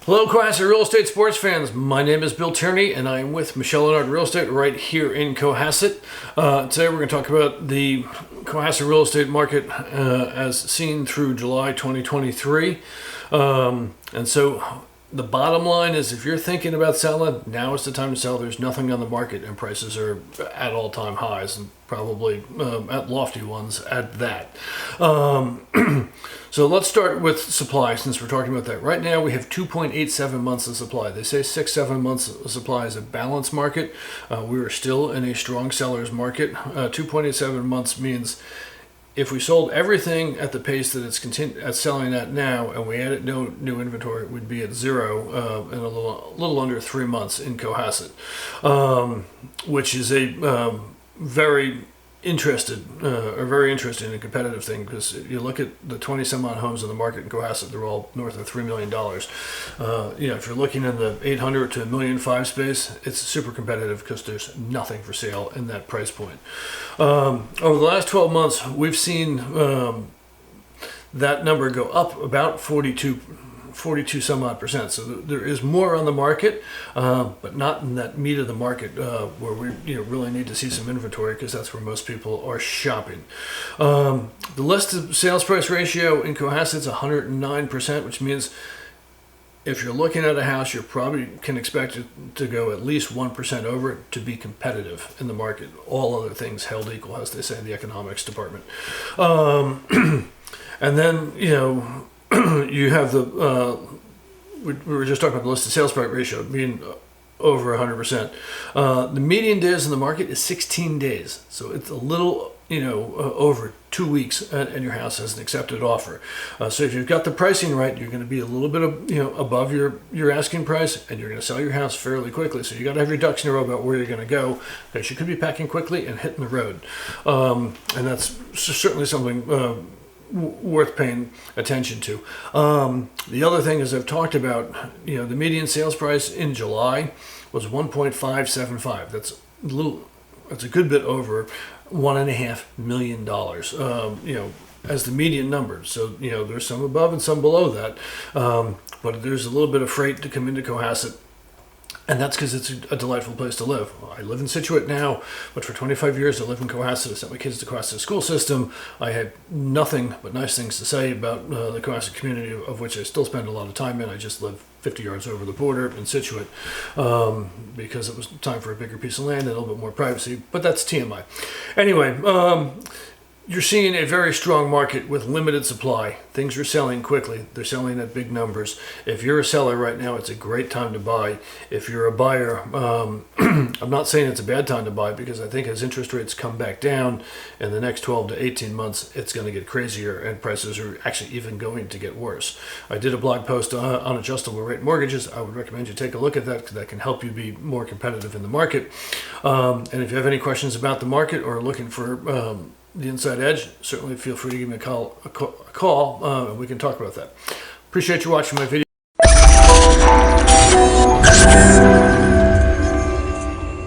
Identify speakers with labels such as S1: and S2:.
S1: Hello, Cohasset Real Estate sports fans. My name is Bill Tierney, and I am with Michelle Leonard Real Estate right here in Cohasset. Today we're going to talk about the Cohasset real estate market as seen through July 2023. And so the bottom line is, if you're thinking about selling, now is the time to sell. There's nothing on the market, and prices are at all-time highs, and probably at lofty ones at that. So let's start with supply, since we're talking about that. Right now we have 2.87 months of supply. They say 6-7 months of supply is a balanced market. We are still in a strong seller's market. 2.87 months means if we sold everything at the pace that it's selling at now, and we added no new inventory, we'd be at zero in a little under 3 months in Cohasset, which is a very interesting and competitive thing, because you look at the 20 some odd homes in the market in Cohasset, they're all north of $3 million. If you're looking in the 800 to $1.5 million space, it's super competitive because there's nothing for sale in that price point. Over the last 12 months, we've seen that number go up about 42 some odd percent. So there is more on the market, but not in that meat of the market where we really need to see some inventory, because that's where most people are shopping. The list to sales price ratio in Cohasset is 109%, which means if you're looking at a house, you probably can expect it to go at least 1% over it to be competitive in the market. All other things held equal, as they say in the economics department. And then, you have we were just talking about the listed sales price ratio being over 100%. The median days in the market is 16 days. So it's a little, over 2 weeks, and your house has an accepted offer. So if you've got the pricing right, you're going to be a little bit of, above your asking price, and you're going to sell your house fairly quickly. So you got to have your ducks in a row about where you're going to go, because you could be packing quickly and hitting the road. And that's certainly something worth paying attention to. The other thing is, I've talked about, the median sales price in July was 1.575. That's a good bit over $1.5 million, as the median number. So, there's some above and some below that. But there's a little bit of freight to come into Cohasset. And that's because it's a delightful place to live. I live in Scituate now, but for 25 years I lived in Cohasset. I sent my kids to the Cohasset school system. I had nothing but nice things to say about the Cohasset community, of which I still spend a lot of time in. I just live 50 yards over the border in Scituate because it was time for a bigger piece of land and a little bit more privacy, but that's TMI. Anyway, you're seeing a very strong market with limited supply. Things are selling quickly. They're selling at big numbers. If you're a seller right now, it's a great time to buy. If you're a buyer, I'm not saying it's a bad time to buy, because I think as interest rates come back down in the next 12 to 18 months, it's going to get crazier, and prices are actually even going to get worse. I did a blog post on adjustable rate mortgages. I would recommend you take a look at that, because that can help you be more competitive in the market. And if you have any questions about the market or looking for the inside edge, certainly feel free to give me a call, and we can talk about that. Appreciate you watching my video.